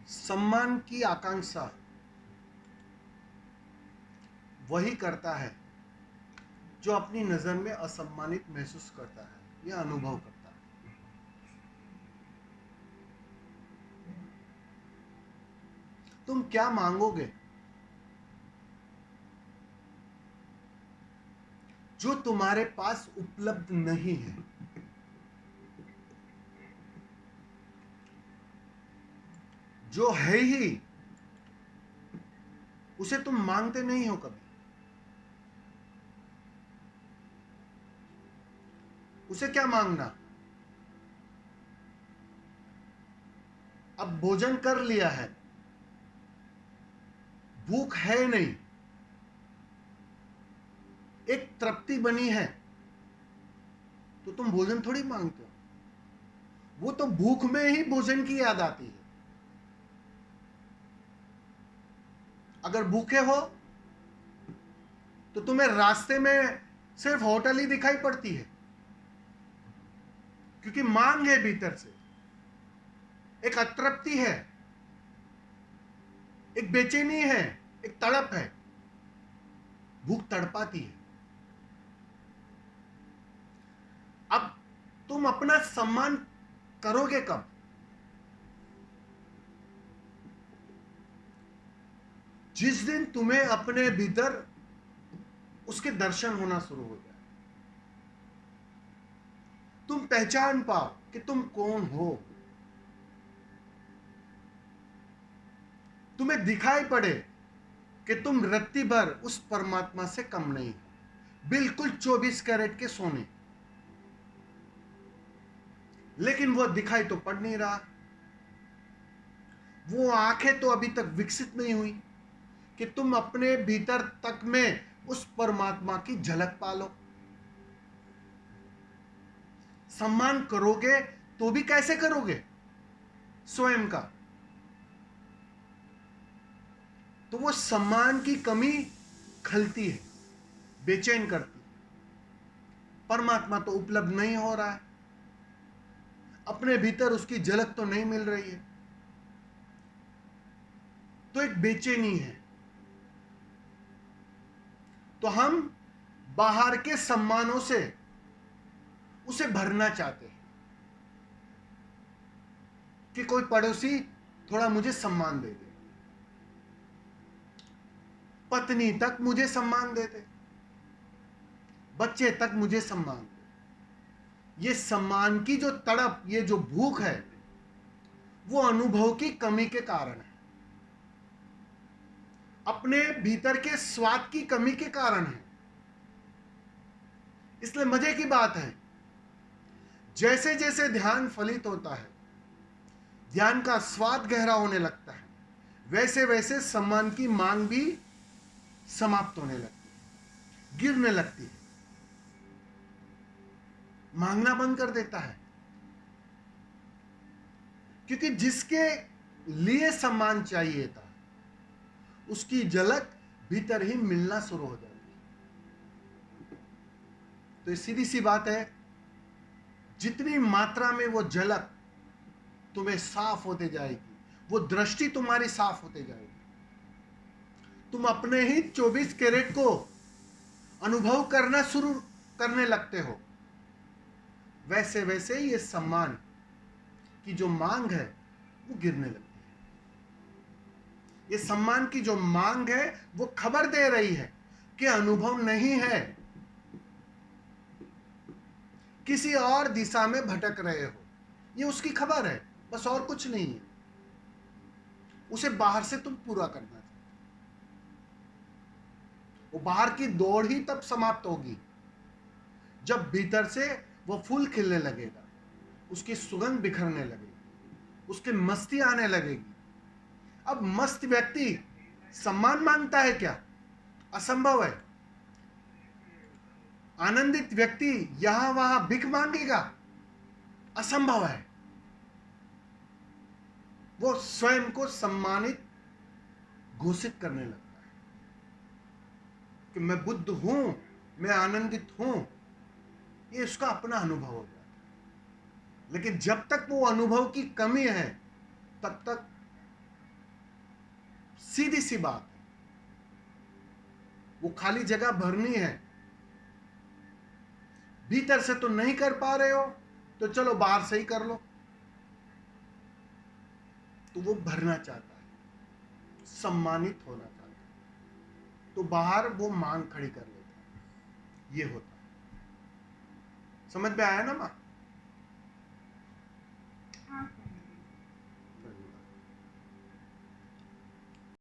सम्मान की आकांक्षा वही करता है जो अपनी नजर में असम्मानित महसूस करता है या अनुभव करता है। तुम क्या मांगोगे जो तुम्हारे पास उपलब्ध नहीं है? जो है ही उसे तुम मांगते नहीं हो कभी। उसे क्या मांगना? अब भोजन कर लिया है, भूख है नहीं, एक तृप्ति बनी है, तो तुम भोजन थोड़ी मांगते हो। वो तो भूख में ही भोजन की याद आती है। अगर भूखे हो तो तुम्हें रास्ते में सिर्फ होटल ही दिखाई पड़ती है, क्योंकि मांग है भीतर से, एक अतृप्ति है, एक बेचैनी है, एक तड़प है। भूख तड़पाती है। अब तुम अपना सम्मान करोगे कब? जिस दिन तुम्हें अपने भीतर उसके दर्शन होना शुरू हो जाए, तुम पहचान पाओ कि तुम कौन हो, तुम्हें दिखाई पड़े कि तुम रत्ती भर उस परमात्मा से कम नहीं हो, बिल्कुल 24 कैरेट के सोने। लेकिन वो दिखाई तो पड़ नहीं रहा, वो आंखें तो अभी तक विकसित नहीं हुई कि तुम अपने भीतर तक में उस परमात्मा की झलक पालो। सम्मान करोगे तो भी कैसे करोगे? स्वयं का। तो वो सम्मान की कमी खलती है, बेचैन करती है। परमात्मा तो उपलब्ध नहीं हो रहा है, अपने भीतर उसकी झलक तो नहीं मिल रही है, तो एक बेचैनी है। तो हम बाहर के सम्मानों से उसे भरना चाहते हैं कि कोई पड़ोसी थोड़ा मुझे सम्मान दे दे, पत्नी तक मुझे सम्मान दे दे, बच्चे तक मुझे सम्मान दे। ये सम्मान की जो तड़प, ये जो भूख है, वो अनुभव की कमी के कारण है, अपने भीतर के स्वाद की कमी के कारण है। इसलिए मजे की बात है, जैसे जैसे ध्यान फलित होता है, ध्यान का स्वाद गहरा होने लगता है, वैसे वैसे सम्मान की मांग भी समाप्त होने लगती है, गिरने लगती है, मांगना बंद कर देता है। क्योंकि जिसके लिए सम्मान चाहिए था, उसकी झलक भीतर ही मिलना शुरू हो जाती है। तो ये सीधी सी बात है, जितनी मात्रा में वो झलक तुम्हें साफ होते जाएगी, वो दृष्टि तुम्हारी साफ होते जाएगी, तुम अपने ही 24 कैरेट को अनुभव करना शुरू करने लगते हो, वैसे वैसे ये सम्मान की जो मांग है वो गिरने लगती है। ये सम्मान की जो मांग है वो खबर दे रही है कि अनुभव नहीं है, किसी और दिशा में भटक रहे हो, ये उसकी खबर है, बस और कुछ नहीं है। उसे बाहर से तुम पूरा करना चाहिए। वो बाहर की दौड़ ही तब समाप्त होगी जब भीतर से वो फूल खिलने लगेगा, उसकी सुगंध बिखरने लगेगी, उसकी मस्ती आने लगेगी। अब मस्त व्यक्ति सम्मान मांगता है क्या? असंभव है। आनंदित व्यक्ति यहां वहां भिख मांगेगा? असंभव है। वो स्वयं को सम्मानित घोषित करने लगता है कि मैं बुद्ध हूं, मैं आनंदित हूं। ये उसका अपना अनुभव हो जाता है। लेकिन जब तक वो अनुभव की कमी है, तब तक सीधी सी बात है, वो खाली जगह भरनी है। भीतर से तो नहीं कर पा रहे हो तो चलो बाहर से ही कर लो। तो वो भरना चाहता है, सम्मानित होना चाहता है, तो बाहर वो मांग खड़ी कर लेता है। ये होता है। समझ में आया ना मां?